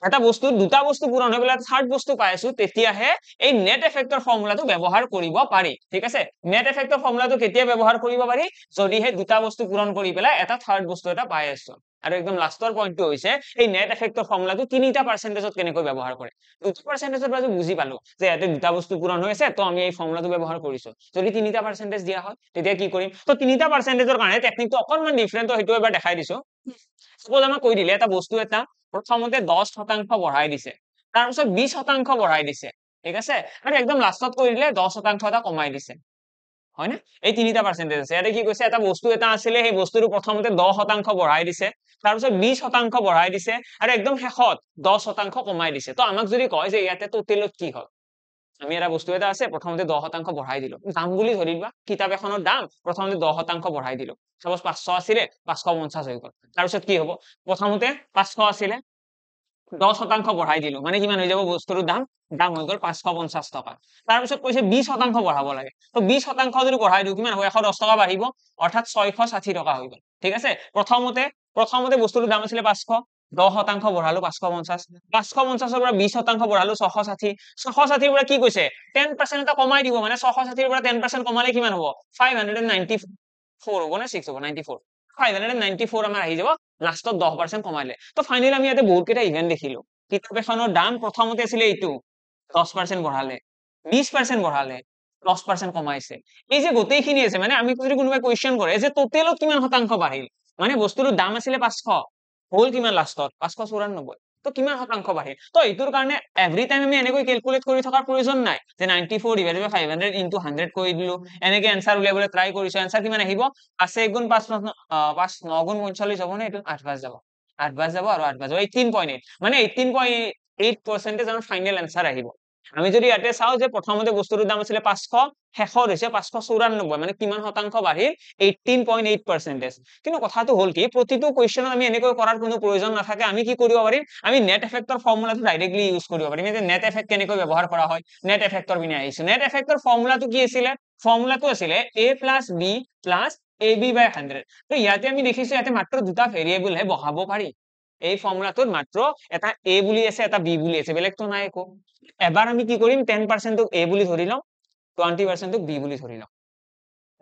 এটা বস্তু দুটা বস্তু পূৰণ হৈ পেলাই থাৰ্ড বস্তু পাই আছো তেতিয়াহে এই নেট এফেক্টৰ ফৰ্মুলাটো ব্যৱহাৰ কৰিব পাৰি ঠিক আছে নেট এফেক্টৰ ফৰ্মুলাটো কেতিয়া ব্যৱহাৰ কৰিব পাৰি যদিহে দুটা বস্তু পূৰণ কৰি পেলাই এটা থাৰ্ড বস্তু এটা পাই আছো আৰু একদম লাষ্টৰ পইণ্টটো হৈছে এই নেট এফেক্টৰ ফৰ্মুলাটো তিনিটা পাৰ্চেন্টেজত কেনেকৈ ব্যৱহাৰ কৰে দুটা পাৰ্চেন্টেজৰ পৰা বুজি পালো যে ইয়াতে দুটা বস্তু পূৰণ হৈ আছে তো আমি এই ফৰ্মুলাটো ব্যৱহাৰ কৰিছো যদি তিনিটা পাৰ্চেন্টেজ দিয়া হয় তেতিয়া কি কৰিম তো তিনিটা পাৰ্চেন্টেজৰ কাৰণে টেকনিকটো অকনমান ডিফাৰেন্ট সেইটো এবাৰ দেখাই দিছো suppose আমাক কৈ দিলে এটা বস্তু এটা প্ৰথমতে 10% বঢ়াই দিছে তাৰপিছত 20% বঢ়াই দিছে ঠিক আছে আৰু একদম লাষ্টত কৈ দিলে 10% এটা কমাই দিছে হয় না এই তিনিটা পাৰ্চেন্টেজ আছে ইয়াতে কি কৈছে এটা বস্তু এটা আছিলে সেই বস্তুটো প্ৰথমতে 10% বঢ়াই দিছে তাৰপিছত 20% বঢ়াই দিছে আৰু একদম শেষত 10% কমাই দিছে তো আমাক যদি কয় যে ইয়াতে টোটেলত কি হ'ল আমি এটা বস্তু এটা আছে প্ৰথমতে 10% বঢ়াই দিলো দাম বুলি ধৰিবা কিতাপ এখনৰ দাম প্ৰথমতে 10% বঢ়াই দিলো সাপোজ 500 আছিলে 550 হৈ গ'ল তাৰপিছত কি হ'ব প্ৰথমতে 500 আছিলে 10% বঢ়াই দিলো মানে কিমান হৈ যাব বস্তুৰ দাম হৈ গ'ল 550 টকা তাৰপিছত কৈছে 20% বঢ়াব লাগে তো 20% যদি বঢ়াই দিও কিমান হ'ব 110 টকা বাঢ়িব অৰ্থাৎ 660 টকা হৈ গ'ল ঠিক আছে প্ৰথমতে বস্তুৰ দাম আছিলে 500 10% বঢ়ালো 550 550 পৰা 20% বঢ়ালো 660 660 পৰা কি কৈছে 10% এটা কমাই দিব মানে 660 পৰা 10% কমালে কিমান হ'ব 594 হ'ব না 6 হ'ব 94 594 আমাৰ আহি যাব লাষ্টত 10% কমাইলে তো ফাইনালি আমি ইয়াতে বহুত কেইটা ইভেন্ট দেখিলো কিতাপ এখনৰ দাম প্ৰথমতে আছিলে এইটো 10% বঢ়ালে 20% বঢ়ালে 10% কমাইছে এই যে গোটেইখিনি আছে মানে আমি যদি কোনোবাই কোৱেশ্চন কৰে যে টোটেলত কিমান শতাংশ বাঢ়িল মানে বস্তুৰ দাম আছিলে 500 হল কিমান লাষ্টত 594 তো কিমান শতাংশ বাঢ়িল তো এইটোৰ কাৰণে এভৰি টাইম আমি এনেকৈ ক্যালকুলেট কৰি থকাৰ প্ৰয়োজন নাই যে 94 ডিভাইডেড বাই 500 ইনটু 100 কৰি দিলো এনেকৈ আনসাৰ উলিয়াবলৈ ট্ৰাই কৰিছো আনসাৰ কিমান আহিব 5 1 গুণ 5 9 গুণ 45 হ'ব নে এইটো 8 বাজ যাব 8 বাজ যাব আৰু 8 বাজ যাব 18.8 মানে 18.8% আমাৰ ফাইনাল আনসাৰ আহিব আমি যদি ইয়াতে চাও যে প্ৰথমতে বস্তুৰ দাম আছিল 500 শেষত হৈছে 594 মানে কিমান শতাংশ বাঢ়িল 18.8% কিন্তু কথাটো হল কি প্ৰতিটো কোৱেশ্চনত আমি এনেকৈ কৰাৰ কোনো প্ৰয়োজন নাথাকে আমি কি কৰিব পাৰিম আমি নেট এফেক্টৰ ফৰ্মুলাটো ডাইৰেক্টলি ইউজ কৰিব পাৰিম যে নেট এফেক্ট কেনেকৈ ব্যৱহাৰ কৰা হয় নেট এফেক্টৰ বিনে আহিছে নেট এফেক্টৰ ফৰ্মুলাটো কি আছিল ফৰ্মুলাটো আছিল a + b + ab / 100 তো ইয়াতে আমি দেখিছো ইয়াতে মাত্ৰ দুটা ভেৰিয়েবল হে বহাব পাৰি এই ফৰ্মুলাটোত মাত্ৰ এটা a বুলি আছে এটা b বুলি আছে বেলেগটো নাই একো এবাৰ আমি কি কৰিম 10% ক a বুলি ধৰি লম 20% ক b বুলি ধৰি লম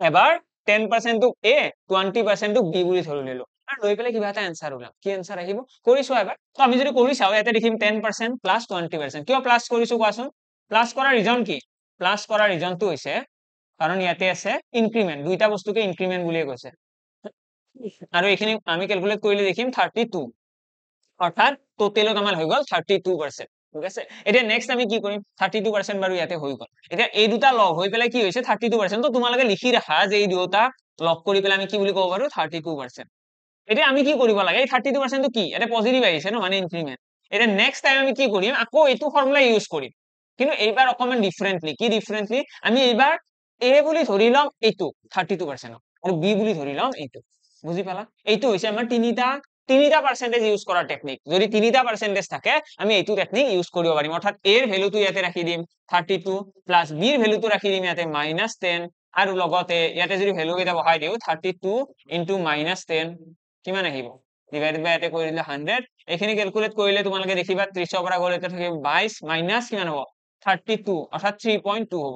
এবাৰ 10% ক a 20% ক b বুলি ধৰি ললো আৰু লৈ পেলাই কিবা এটা আনসাৰ ওলাম কি আনসাৰ আহিব কৰিছো এবাৰ তো আমি যদি কৰি চাও ইয়াতে দেখিম 10% + 20% কিয় প্লাস কৰিছো কোৱাচোন প্লাস কৰাৰ ৰিজন কি প্লাস কৰাৰ ৰিজনটো হৈছে কাৰণ ইয়াতে আছে ইনক্ৰিমেন্ট দুইটা বস্তুকে ইনক্ৰিমেন্ট বুলিয়ে কৈছে আৰু এইখিনি আমি ক্যালকুলেট কৰিলে দেখিম 32 অৰ্থাৎ টোটেলত আমাৰ হৈ গ'ল 32% ঠিক আছে এতিয়া নেক্সট আমি কি কৰিম 32% বাৰু ইয়াতে হৈ গ'ল এতিয়া এই দুটা লগ হৈ পেলাই কি হৈছে 32% তো তোমালোকে লিখি ৰাখা যে এই দুটা লগ কৰি পেলাই আমি কি বুলি ক'ব পাৰো 32% এতিয়া আমি কি কৰিব লাগে এই 32% টো কি এটা পজিটিভ আহিছে ন মানে ইনক্ৰিমেন্ট এটা নেক্সট টাইম আমি কি কৰিম আকৌ এইটো ফৰ্মুলা ইউজ কৰিম কিন্তু এইবাৰ অকমান ডিফাৰেন্টলি কি ডিফাৰেন্টলি আমি এইবাৰ a বুলি ধৰি লম এইটো 32% আৰু b বুলি ধৰি লম এইটো বুজি পালা এইটো হৈছে আমাৰ তিনিটা পাৰ্সেন্টেজ ইউজ কৰাৰ টেকনিক যদি তিনিটা পাৰ্সেন্টেজ থাকে আমি এইটো টেকনিক ইউজ কৰিব পাৰিম অৰ্থাৎ a এৰ ভ্যালুটো ইয়াতে ৰাখি দিম 32 প্লাস b এৰ ভ্যালুটো ৰাখি দিম ইয়াতে -10 আৰু লগতে ইয়াতে যদি ভ্যালু কেইটা বহাই দিও 32 * -10 কিমান আহিব ডিভাইডেড বাই ইয়াতে কৰি দিলে 100 এইখিনি ক্যালকুলেট কৰিলে তোমালোকে দেখিবা 30 পৰা গ'লে এটা থাকিব 22 মাইনাস কিমান হ'ব 32 অৰ্থাৎ 3.2 হ'ব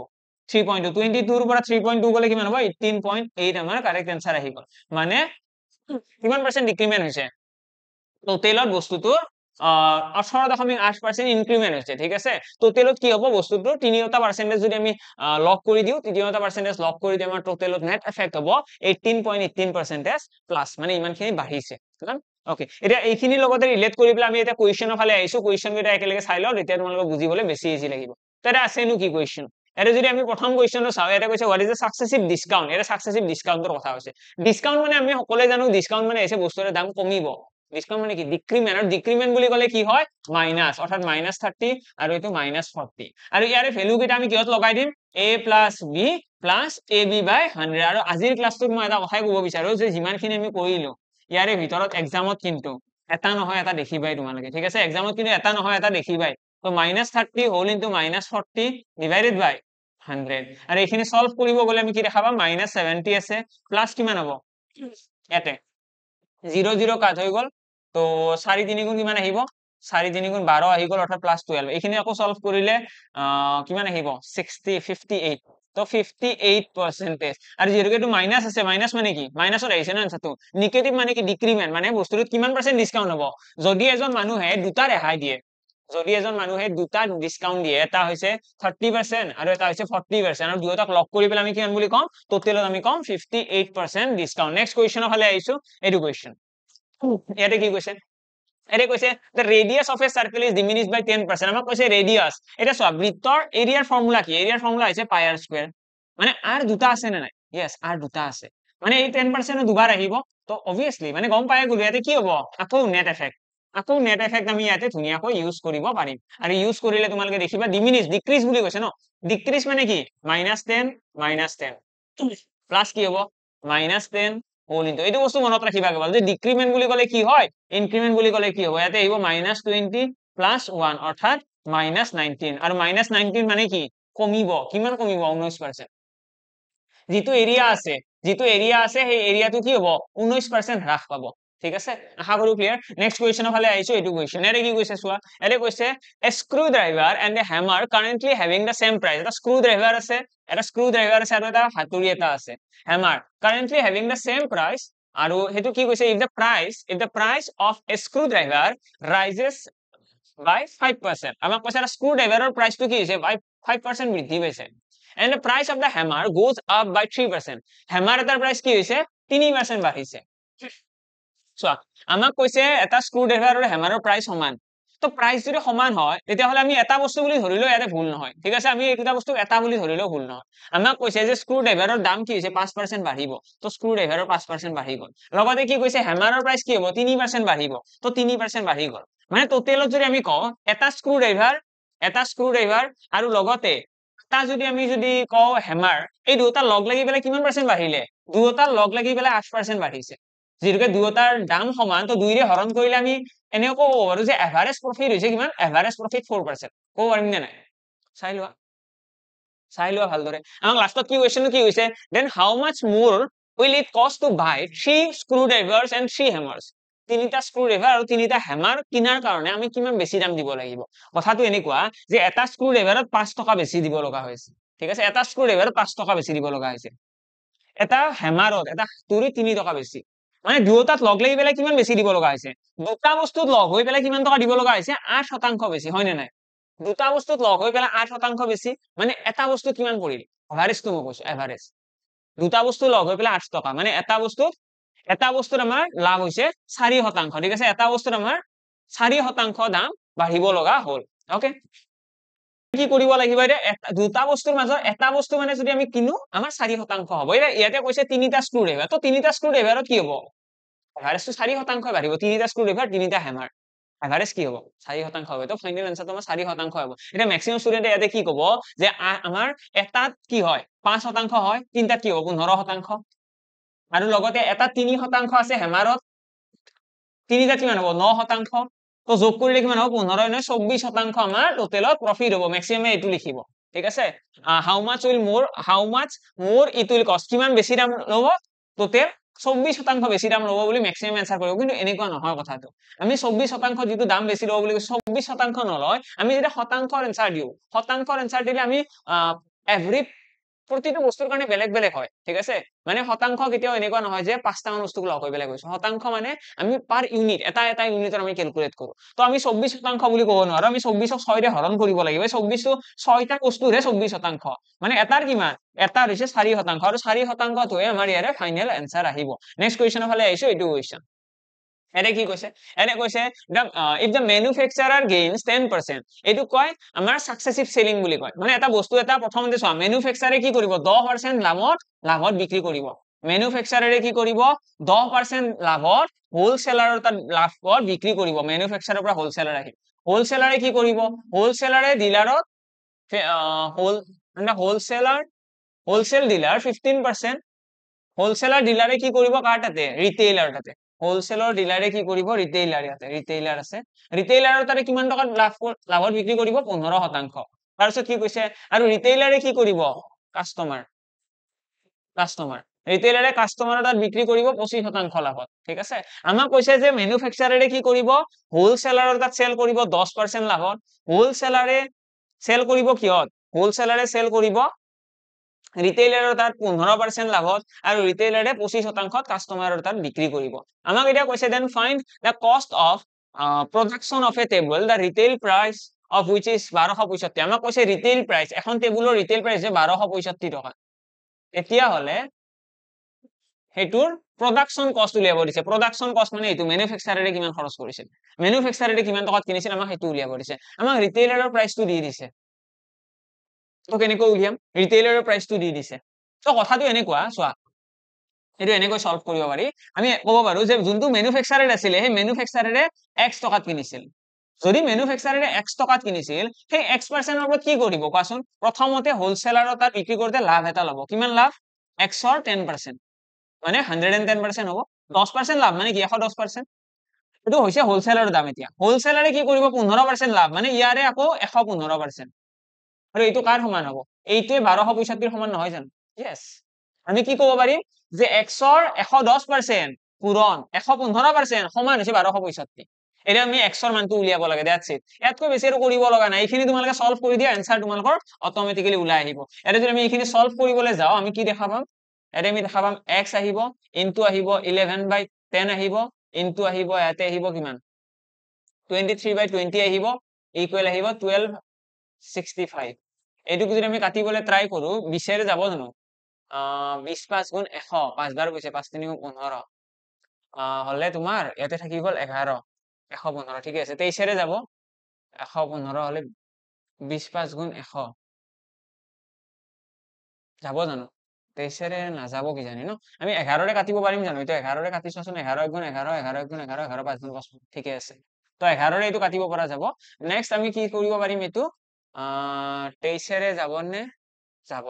3.2 22 পৰা 3.2 গলে কিমান হ'ব 18.8 আমাৰ কাৰেক্ট आंसर আহি গ'ল মানে কিমান পাৰ্সেন্ট ডিক্ৰিমেন্ট হৈছে টোটেলত বস্তুটোৰ 18.8% ইনক্ৰিমেন্ট হৈছে ঠিক আছে টোটেলত কি হ'ব বস্তুটোৰ তিনিটা পাৰ্সেন্টেজ যদি আমি লগ কৰি দিও তিনিটা পাৰ্সেন্টেজ লগ কৰি দিও আমাৰ টোটেলত নেট এফেক্ট হ'ব 18.18% প্লাস মানে ইমানখিনি বাঢ়িছে ওকে এতিয়া এইখিনি লগতে ৰিলেট কৰি পেলাই আমি এটা কোৱেশ্চনৰ ফালে আহিছো কোৱেশ্চন কেইটা একেলগে চাই লও তেতিয়া তোমালোকক বুজিবলৈ বেছি ইজি লাগিব তেৰা আছেনো কি কোৱেশ্চন এটা যদি আমি প্ৰথম কোৱেশ্চনটো চাও এটা কৈছে what is the successive discount এটা সাকসেসিভ ডিসকাউন্টৰ কথা হৈছে ডিসকাউন্ট মানে আমি সকলোৱে জানো ডিসকাউন্ট মানে এসে বস্তুৰ দাম কমিব ডিসকাউন্ট মানে কি ডিক্ৰিমেন্ট আৰু ডিক্ৰিমেন্ট বুলি ক'লে কি হয় মাইনাস অৰ্থাৎ -30 আৰু এটো -40 আৰু ইয়াৰে ভ্যালু কেইটা আমি কিহত লগাই দিম a + b + ab / 100 আৰু আজিৰ ক্লাছটোত মই এটা কথাই ক'ব বিচাৰো যে যিমানখিনি আমি কৰিলো ইয়াৰে ভিতৰত এক্সামত কিন্তু এটা নহয় এটা দেখিবাই তোমালোকে ঠিক আছে এক্সামত কিন্তু এটা নহয় এটা দেখিবাই তো -30 হোল ইনটু -40 ডিভাইডেড বাই 100 আৰু এইখিনি সলভ কৰিব গলে আমি কি দেখা পাম -70 আছে প্লাস কিমান হ'ব ইয়াতে 0 0 কাট হৈ গল তো 4 3 গুণ কিমান আহিব 4 3 গুণ 12 আহি গ'ল অৰ্থাৎ +12 এইখিনি আকৌ সলভ কৰিলে কিমান আহিব 60 58 তো 58% আৰু যেহেতু এইটো মাইনাস আছে মাইনাস মানে কি মাইনাসত আহিছে না আনসারটো নেগেটিভ মানে কি ডিক্ৰিমেন্ট মানে বস্তুটোত কিমান পাৰ্চেন্ট ডিসকাউন্ট হ'ব যদি এজন মানুহে দুটা ৰেহাই দিয়ে যদি এজন মানুহে দুটা ডিসকাউন্ট দিয়ে এটা হৈছে 30% আৰু এটা হৈছে 40% আৰু দুয়োটাক লগ কৰি পেলাই আমি কিমান বুলি কম টোটেলত আমি কম 58% ডিসকাউন্ট নেক্সট কোৱেশ্চনৰ ফালে আহিছো এইটো কোৱেশ্চন ইয়াতে কি কৈছে এৰে কৈছে the radius of a circle is diminished by 10% আমাক কৈছে ৰেডিয়াস এটা চোৱা বৃত্তৰ এৰিয়াৰ ফৰ্মুলা কি এৰিয়াৰ ফৰ্মুলা হৈছে পাই r স্কয়াৰ মানে r দুটা আছে নে নাই yes r দুটা আছে মানে এই 10% দুবাৰ আহিব তো obviously মানে গম পাই গলো ইয়াতে কি হ'ব আকৌ নেট এফেক্ট আমি ইয়াতে ধুনিয়াকৈ ইউজ কৰিব পাৰিম আৰু ইউজ কৰিলে তোমালোকে দেখিবা ডিমিনিশ ডিক্ৰিজ বুলি কৈছে ন ডিক্ৰিজ মানে কি -10 প্লাস কি হ'ব -10 হোল ইনটু এইটো বস্তু মনত ৰাখিবা কেৱল যে ডিক্ৰিমেন্ট বুলি ক'লে কি হয় ইনক্ৰিমেন্ট বুলি ক'লে কি হ'ব ইয়াতে আহিব -20 + 1 অৰ্থাৎ -19 আৰু -19 মানে কি কমিব কিমান কমিব 19% যেটো এৰিয়া আছে সেই এৰিয়াটো কি হ'ব 19% হ্ৰাস পাব ঠিক আছে আশা কৰো ক্লিয়াৰ নেক্সট কোৱেশ্চনৰ ফালে আহিছো এইটো কোৱেশ্চন এৰে কি কৈছে চোৱা এৰে কৈছে a screwdriver and a hammer currently having the same price এটা screwdriver আছে আৰু এটা হাতুৰি এটা আছে hammer currently having the same price আৰু হেতু কি কৈছে if the price of a screwdriver rises by 5% আমাক কৈছে এটা স্ক্ৰুড্ৰাইভাৰৰ প্ৰাইসটো কি হৈছে by 5% বৃদ্ধি পাইছে and the price of the hammer goes up by 3% hammer এটাৰ প্ৰাইস কি হৈছে 3% বাঢ়িছে চোৱা আমাক কৈছে এটা স্ক্ৰুড্ৰাইভাৰ আৰু হেমাৰৰ প্ৰাইস সমান তো প্ৰাইস যদি সমান হয় তেতিয়া হলে আমি এটা বস্তু বুলি ধৰিলো ইয়াতে ভুল নহয় ঠিক আছে আমি এইটা বস্তু এটা বুলি ধৰিলেও ভুল নহয় আমাক কৈছে যে স্ক্ৰুড্ৰাইভাৰৰ দাম কি হৈছে 5% বাঢ়িব তো স্ক্ৰুড্ৰাইভাৰৰ 5% বাঢ়ি গল লগতে কি কৈছে হেমাৰৰ প্ৰাইস কি হ'ব 3% বাঢ়িব তো 3% বাঢ়ি গল মানে টোটেলত যদি আমি কওঁ এটা স্ক্ৰুড্ৰাইভাৰ আৰু লগতে এটা যদি আমি কওঁ হেমাৰ এই দুটা লগ লাগি পেলাই কিমান পাৰ্চেন্ট বাঢ়িলে দুটা লগ লাগি পেলাই 8% বাঢ়িছে যেহেতু দুটাৰ দাম সমান তো দুইৰে হৰণ কৰিলে আমি এনেও ক'ব পাৰো যে এভাৰেজ প্ৰফিট হৈছে কিমান এভাৰেজ প্ৰফিট 4% ক'ব পাৰিম নে নাই চাই লোৱা ভালদৰে আমাক লাষ্টত কি কোৱেশ্চনটো কি হৈছে দেন হাউ মাচ মোৰ will it cost to buy 3 screwdrivers and 3 hammers তিনিটা স্ক্ৰুড্ৰাইভাৰ আৰু তিনিটা হেমাৰ কিনাৰ কাৰণে আমি কিমান বেছি দাম দিব লাগিব কথাটো এনেকুৱা যে এটা স্ক্ৰুড্ৰাইভাৰত 5 টকা বেছি দিব লগা হৈছে ঠিক আছে এটা স্ক্ৰুড্ৰাইভাৰত 5 টকা বেছি দিব লগা হৈছে এটা হেমাৰত এটা হাতুৰি 3 টকা বেছি মানে দুটাত লগ লাগি পেলাই কিমান বেছি দিব লগা হৈছে দুটা বস্তুত লগ হৈ পেলাই কিমান টকা দিব লগা হৈছে 8% বেছি হয় নে নাই দুটা বস্তুত লগ হৈ পেলাই 8% বেছি মানে এটা বস্তু কিমান পৰিল এভাৰেজটো মই কৈছো এভাৰেজ দুটা বস্তু লগ হৈ পেলাই 8 টকা মানে এটা বস্তুত আমাৰ লাভ হৈছে 4% ঠিক আছে এটা বস্তুত আমাৰ 4% দাম বাঢ়িব লগা হ'ল ওকে কি কৰিব লাগিব এতিয়া দুটা বস্তুৰ মাজত এটা বস্তু মানে যদি আমি কিনো আমাৰ 4% হ'ব ইয়াতে কৈছে তিনিটা স্ক্ৰুড্ৰাইভাৰ তো তিনিটা স্ক্ৰুড্ৰাইভাৰত কি হ'ব এভাৰেজটো 4% বাঢ়িব তিনিটা স্ক্ৰুড্ৰাইভাৰ তিনিটা হেমাৰ এভাৰেজ কি হ'ব 4% হ'ব তো ফাইনাল আনসাৰটো আমাৰ 4% হ'ব এটা ম্যাক্সিমাম স্টুডেন্টে ইয়াতে কি ক'ব যে আমাৰ এটাত কি হয় 5% হয় তিনটাত কি হ'ব 15% আৰু লগতে এটা 3% আছে হেমাৰত তিনিটা কিমান হ'ব 9% তো যোগ কৰিলে কিমান হ'ব 15 9 24% আমাৰ টোটেলত প্ৰফিট হ'ব ম্যাক্সিমাম এটো লিখিব ঠিক আছে হাউ মাচ মোৰ ইট উইল কষ্ট কিমান বেছি দাম ল'ব টোটেল 24% বেছি দাম ল'ব বুলি ম্যাক্সিমাম আনসাৰ কৰিব কিন্তু এনেকুৱা নহয় কথাটো আমি 24% যেটো দাম বেছি ল'ব বুলি 24% নলয় আমি যেটা শতাংশৰ আনসাৰ দিলে আমি এভৰি প্ৰতিটো বস্তুৰ কাৰণে বেলেগ বেলেগ হয় ঠিক আছে মানে শতাংশ কেতিয়াও এনেকুৱা নহয় যে পাঁচটা মান বস্তুক লগ হৈ বেলেগ হৈছে শতাংশ মানে আমি পাৰ ইউনিট এটা ইউনিটৰ আমি ক্যালকুলেট কৰো তো আমি 24% বুলি ক'ব নোৱাৰো আমি 24ক 6 ৰে হৰণ কৰিব লাগিব 24 টো 6টা বস্তুৰে 24% মানে এটাৰ কিমান এটাৰ হৈছে 4% আৰু 4% হৈ আমাৰ ইয়াৰে ফাইনাল আনসাৰ আহিব নেক্সট কোৱেশ্চনৰ ফালে আহিছো এইটো কোৱেশ্চন এনে কি কৈছে if the manufacturer gains 10% এটো কয় আমাৰ সাকসেসিভ সেলিং বুলি কয় মানে এটা বস্তু এটা প্ৰথমতে চোৱা ম্যানুফ্যাকচাৰে কি কৰিব 10% লাভত বিক্ৰী কৰিব ম্যানুফ্যাকচাৰে কি কৰিব 10% লাভত হোলসেলাৰৰ তাত লাভত বিক্ৰী কৰিব ম্যানুফ্যাকচাৰৰ পৰা হোলসেলাৰ আহি হোলসেলাৰে কি কৰিব হোলসেলাৰে ডিলাৰত হোলসেল ডিলাৰ 15% হোলসেলাৰ ডিলাৰে কি কৰিব কাৰ তাতে ৰিটেইলাৰ তাতে হোলসেলৰ ডিলাৰে কি কৰিব ৰিটেইলাৰ আছে ৰিটেইলাৰৰ তাতে কিমান টকা লাভত বিক্ৰী কৰিব 15% তাৰ পিছত কি কৈছে আৰু ৰিটেইলাৰে কি কৰিব কাস্টমাৰ ৰিটেইলাৰে কাস্টমাৰৰ তাত বিক্ৰী কৰিব 25% লাভত ঠিক আছে আমাক কৈছে যে ম্যানুফ্যাকচাৰাৰে কি কৰিব হোলসেলাৰৰ তাত সেল কৰিব 10% লাভত হোলসেলাৰে সেল কৰিব কিহত হোলসেলাৰে সেল কৰিব ৰিটেইলাৰৰ তাত 15% লাভত আৰু ৰিটেইলাৰে 25%ত কাস্টমাৰৰ তাত বিক্ৰী কৰিব আমাক এতিয়া কৈছে then find the cost of production of a table the retail price of which is 1265 আমাক কৈছে ৰিটেইল প্ৰাইস এখন টেবুলৰ ৰিটেইল প্ৰাইস যে 1265 টকা এতিয়া হলে হেতুৰ production cost উলিয়াব দিছে production cost মানে এটো ম্যানুফ্যাকচাৰাৰে কিমান খৰচ কৰিছিল ম্যানুফ্যাকচাৰাৰে কিমান টকাত কিনিছিল আমাক হেতু উলিয়াব দিছে আমাক ৰিটেইলাৰৰ প্ৰাইসটো দি দিছে তো কেনেকৈ উলিয়াম ৰিটেইলাৰৰ প্ৰাইসটো দি দিছে তো কথাটো এনেকুৱা চোৱা এটো এনেকৈ সলভ কৰিব পাৰি আমি ক'ব পাৰো যে যোনটো ম্যানুফ্যাকচাৰাৰ আছিল সেই ম্যানুফ্যাকচাৰাৰে x টকাত কিনিছিল যদি ম্যানুফ্যাকচাৰাৰে x টকাত কিনিছিল সেই x% ৰ ওপৰত কি কৰিব কোৱাচোন প্ৰথমতে হোলসেলাৰৰ তাত বিক্ৰী কৰোতে লাভ এটা ল'ব কিমান লাভ x ৰ 10% মানে 110% হ'ব 10% লাভ মানে কি 110% এটো হৈছে হোলসেলাৰৰ দাম এতিয়া হোলসেলাৰে কি কৰিব 15% লাভ মানে ইয়াৰে আকৌ 115% আৰু এইটো কাৰ সমান হ'ব এইটোৱে 1265 সমান নহয় জানো yes আমি কি ক'ব পাৰিম যে x ৰ 110% পূৰণ 115% সমান হৈছে 1265 এটা আমি x ৰ মানটো উলিয়াব লাগে দ্যাটস ইট ইয়াতকৈ বেছি আৰু কৰিব লগা নাই এইখিনি তোমালোকে সলভ কৰি দিয়া आंसर তোমালোকৰ অটোমেটিক্যালি ওলাই আহিব এটা যদি আমি এইখিনি সলভ কৰিবলৈ যাও আমি কি দেখা পাম এটা আমি দেখা পাম x আহিব ইনটু আহিব 11/10 আহিব ইনটু আহিব ইয়াতে আহিব কিমান 23/20 আহিব ইকুৱেল আহিব 1265 এইটোক যদি আমি কাটিবলৈ ট্ৰাই কৰো 20 এৰে যাব জানো 20 5 গুণ 100 5 বাৰ গৈছে 5 3 15 হলে তোমাৰ ইয়াতে থাকি গল 11 115 ঠিক আছে 23 এৰে যাব 115 হলে 20 5 গুণ 100 যাব জানো 23 এৰে নাযাব কি জানি ন আমি 11 ৰে কাটিব পাৰিম জানো এটা 11 ৰে কাটিছোচোন 11 গুণ 11 11 গুণ 11 11 5 গুণ 5 ঠিকে আছে তো 11 ৰে এইটো কাটিব পৰা যাব নেক্সট আমি কি কৰিব পাৰিম এটো 23 এৰে যাব নে যাব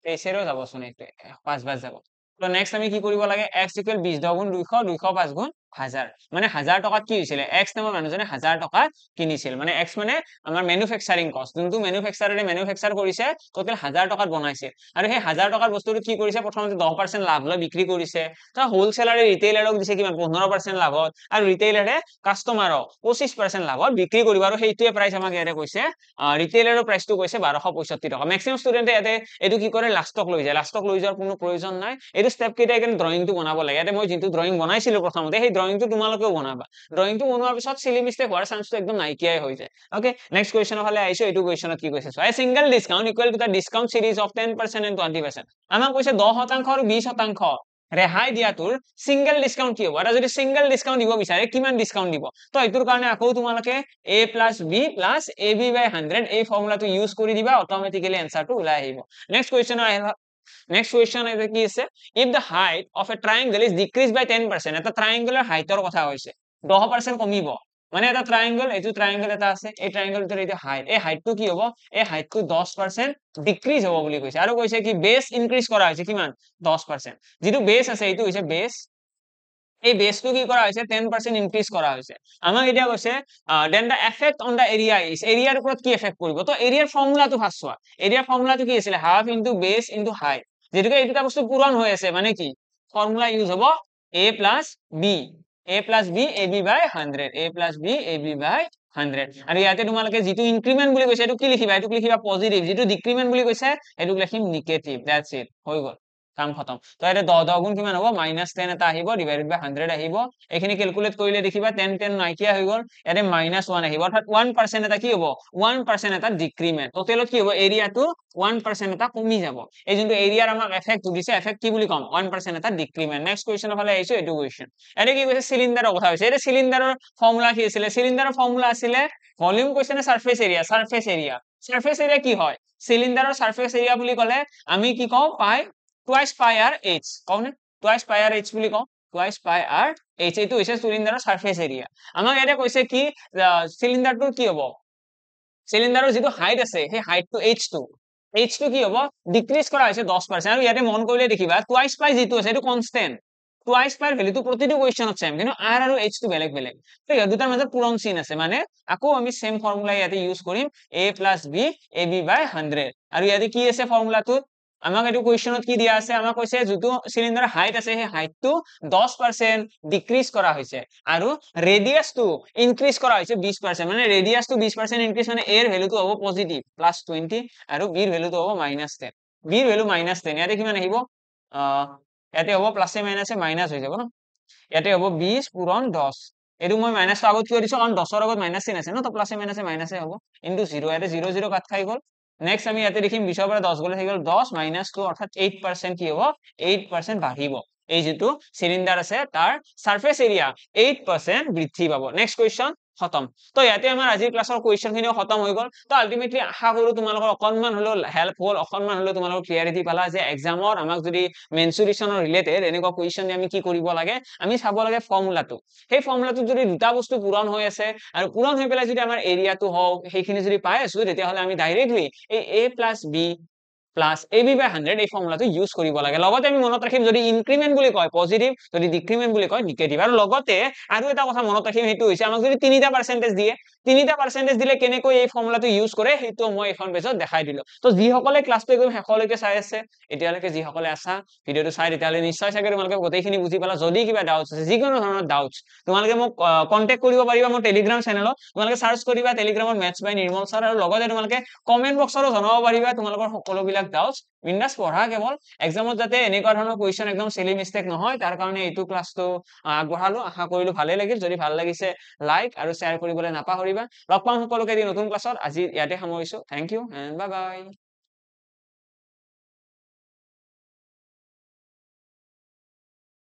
23 এৰেও যাবচোন এইটো 5 বাৰ যাব তো নেক্সট আমি কি কৰিব লাগে x = 20 10 গুণ 200 200 5 গুণ 1000 মানে 1000 টকাত কি হৈছিল x নামৰ মানুহজনে 1000 টকাত কিনিছিল মানে x মানে আমাৰ ম্যানুফ্যাকচাৰিং কষ্ট যোনটো ম্যানুফ্যাকচাৰাৰে ম্যানুফ্যাকচাৰ কৰিছে টোটাল 1000 টকাত বনাইছে আৰু সেই 1000 টকাৰ বস্তুটো কি কৰিছে প্ৰথমতে 10% লাভ লৈ বিক্ৰী কৰিছে তো হোলসেলাৰে ৰিটেইলাৰক দিছে কিমান 15% লাভত আৰু ৰিটেইলাৰে কাস্টমাৰক 25% লাভত বিক্ৰী কৰিব আৰু সেইটোৱে প্ৰাইস আমাক ইয়াতে কৈছে ৰিটেইলাৰৰ প্ৰাইসটো কৈছে 1265 টকা ম্যাক্সিমাম ষ্টুডেন্টে ইয়াতে এটো কি কৰে লাষ্টক লৈ যায় লাষ্টক লৈ যোৱাৰ কোনো প্ৰয়োজন নাই এটো স্টেপ কেইটা একেন ড্ৰয়িংটো বনাব লাগে ইয়াতে মই যিটো ড্ৰয়িং বনাইছিলো প্ৰথমতে সেই ড্ৰয়িংটো তোমালোকেও বনাবা ড্ৰয়িংটো বনোৱাৰ পিছত সিলি মিস্টেক হোৱাৰ চান্সটো একদম নাইকিয়াই হৈ যায় ওকে নেক্সট কোৱেশ্চনৰ ফালে আইছো এটো কোৱেশ্চনত কি কৈছে so single discount equal to the discount series of 10% and 20% আমাক কৈছে 10% আৰু 20% ৰেহাই দিয়াটোৰ সিঙ্গেল ডিসকাউন্ট কি হ'ব এটা যদি সিঙ্গেল ডিসকাউন্ট দিব বিচাৰে কিমান ডিসকাউন্ট দিব তো এটোৰ কাৰণে আকৌ তোমালোকে a + b + ab/100 এই ফৰ্মুলাটো ইউজ কৰি দিবা অটোমেটিক্যালি आंसरটো ওলাই আহিব next question next question is কি আছে if the height of a triangle is decreased by 10% এটা ট্ৰায়াঙ্গলৰ হাইটৰ কথা হৈছে 10% কমিব মানে এটা ট্ৰায়াঙ্গল এটো ট্ৰায়াঙ্গল এটা আছে এই ট্ৰায়াঙ্গলটোৰ এটা হাইট এই হাইটটো কি হ'ব এই হাইটটো 10% ডিক্ৰিজ হ'ব বুলি কৈছে আৰু কৈছে কি বেস ইনক্ৰিজ কৰা হৈছে কিমান 10% যেটো বেস আছে এইটো হৈছে বেস এই বেসটো কি কৰা হৈছে 10% ইনক্ৰিজ কৰা হৈছে আমাক এতিয়া কৈছে then the effect on the area is এৰিয়াৰ ওপৰত কি এফেক্ট কৰিব তো এৰিয়াৰ ফৰ্মুলাটো ফাৰ্স্ট চোৱা এৰিয়াৰ ফৰ্মুলাটো কি আছিল half into base into height যেটোকে এইটা বস্তু পূৰণ হৈ আছে মানে কি ফৰ্মুলা ইউজ হ'ব a + b ab/100 a + b ab/100 আৰু ইয়াতে তোমালোকে যেটো ইনক্ৰিমেন্ট বুলি কৈছে এটো কি লিখিবা এটো লিখিবা পজিটিভ যেটো ডিক্ৰিমেন্ট বুলি কৈছে এটো লিখিম নেগেটিভ দ্যাটস ইট হৈ গল কাম খতম তো এটা 10 10 গুণ কিমান হ'ব -10 এটা আহিব ডিভাইডেড বাই 100 আহিব এখিনি ক্যালকুলেট কৰিলে দেখিবা 10 10 নাইকিয়া হৈ গল ইয়াতে -1 আহিব অৰ্থাৎ 1% এটা কি হ'ব 1% এটা ডিক্ৰিমেন্ট টোটালত কি হ'ব এৰিয়াটো 1% এটা কমি যাব এই যোনটো এৰিয়াৰ আমাক এফেক্ট দিছে এফেক্ট কি বুলি কম 1% এটা ডিক্ৰিমেন্ট নেক্সট কোৱেশ্চনৰ ফালে আইছো এটো কোৱেশ্চন এনে কি কৈছে সিলিন্ডাৰৰ কথা হৈছে এই সিলিন্ডাৰৰ ফৰ্মুলা কি আছিল সিলিন্ডাৰৰ ফৰ্মুলা আছিল ভলিউম কোৱেশ্চনে সাৰফেস এৰিয়া সাৰফেস এৰিয়া কি হয় সিলিন্ডাৰৰ সাৰফেস এৰিয়া বুলি ক'লে আমি কি কওঁ পাই twice pi r h কোনে twice pi r h বুলি কওঁ twice pi r h এইটো হৈছে সিলিন্ডাৰৰ সাৰফেস এৰিয়া আমাক ইয়াতে কৈছে কি সিলিন্ডাৰটো কি হ'ব সিলিন্ডাৰৰ যেটো হাইট আছে সেই হাইটটো h2 কি হ'ব ডিক্ৰিজ কৰা হৈছে 10% আৰু ইয়াতে মন কৰিলে দেখিবা twice pi যেটো আছে এটো কনস্ট্যান্ট twice pi ভ্যালুটো প্ৰতিটো কোৱেশ্চনত সেম কিন্তু r আৰু h টো বেলেগ বেলেগ তো ইয়াৰ দুটাৰ মাজত পূৰণ চিন আছে মানে আকৌ আমি সেম ফৰ্মুলা ইয়াতে ইউজ কৰিম a + b ab/100 আৰু ইয়াতে কি আছে ফৰ্মুলাটো আমাক এইটো কুৱেশ্যনত কি দিয়া আছে আমাক কৈছে যিটো চিলিণ্ডাৰৰ হাইট আছে সেই হাইটটো 10% ডিক্ৰিজ কৰা হৈছে আৰু ৰেডিয়াছটো ইনক্ৰিজ কৰা হৈছে 20% মানে ৰেডিয়াছটো 20% ইনক্ৰিজ মানে এৰ ভ্যালুটো হ'ব পজিটিভ +20 আৰু বিৰ ভ্যালুটো হ'ব -10 বিৰ ভ্যালু -10 ইয়াতে কিমান আহিব ইয়াতে হ'ব প্লাছে মাইনাছে মাইনাস হৈ যাব ন ইয়াতে হ'ব 20 পূৰণ 10 এইটো মই মাইনাসটো আগত কিয় দিছো কাৰণ 10ৰ আগত মাইনাস চিন আছে ন তো প্লাছে মাইনাছে মাইনাসে হ'ব ইনটু 0 ইয়াতে 0 0 কাট খাই গ'ল নেক্সট আমি ইয়াতে দেখিম 20ৰ পৰা 10 গ'লে হৈ গ'ল 10 - 2 অৰ্থাৎ 8% কি হ'ব 8% বাঢ়িব এই যেটো সিলিন্ডার আছে তার সারফেস এরিয়া 8% বৃদ্ধি পাব নেক্সট কোয়েশ্চন খতম তো ইয়াতে আমাৰ আজিৰ ক্লাছৰ কোয়েশ্চন খিনিও খতম হৈ গ'ল তো আলটিমেটলি আশা কৰো তোমালোকৰ অকনমান হলো হেল্প হ'ল অকনমান হলো তোমালোকৰ ক্লিয়াৰিটি পালা যে এক্সামৰ আমাক যদি মেনচুৰেশনৰ ৰিলেটেড এনেকুৱা কোয়েশ্চন আমি কি কৰিব লাগে আমি চাব লাগে ফৰ্মুলাটো সেই ফৰ্মুলাটো যদি দুটা বস্তু পূৰণ হৈ আছে আৰু পূৰণ হৈ পেলাই যদি আমাৰ এৰিয়াটো হওক সেইখিনি যদি পাই আছো তেতিয়া হলে আমি ডাইৰেক্টলি এই a + b plus ab by 100 এই ফৰ্মুলাটো ইউজ কৰিব লাগে লগতে আমি মনত ৰাখিম যদি ইনক্ৰিমেন্ট বুলি কয় পজিটিভ যদি ডিক্ৰিমেন্ট বুলি কয় নেগেটিভ আৰু লগতে আৰু এটা কথা মনত ৰাখিম হেতু হৈছে আমাক যদি তিনিটা পাৰ্সেন্টেজ দিয়ে তিনিটা পাৰ্সেন্টেজ দিলে কেনেকৈ এই ফৰ্মুলাটো ইউজ কৰে হেতু মই এখন পেজত দেখাই দিলো তো যি সকলে ক্লাসটো একদম শেষলৈকে চাই আছে এতিয়ালৈকে যি সকলে আছা ভিডিওটো চাই তেতিয়ালে নিশ্চয় চাগে তোমালোকে গোটেইখিনি বুজি পালা যদি কিবা ডাউটছ আছে যিকোনো ধৰণৰ ডাউটছ তোমালোকে মোক কন্টাক্ট কৰিব পাৰিবা মোৰ টেলিগ্ৰাম চেনেলত তোমালোকে সাৰ্চ কৰিবা টেলিগ্ৰামৰ মেথছ বাই নিৰ্মল স্যাৰ আৰু লগতে তোমালোকে কমেন্ট বক্সৰো জনাব পাৰিবা তোমালোকৰ সকলোবিলাক ডাউটছ বিন্দাস পঢ়া কেৱল এক্সামত যাতে এনেকুৱা ধৰণৰ কোৱেশ্চন একদম সিলি মিস্টেক নহয় তাৰ কাৰণে এইটো ক্লাছটো আগবঢ়ালো আশা কৰিলো ভালে লাগিল যদি ভাল লাগিছে লাইক আৰু শ্বেয়াৰ কৰিবলৈ নাপাহৰিবা লগ পাম সকলোকে নতুন ক্লাছত আজি ইয়াতে সামৰিছো thank you and bye by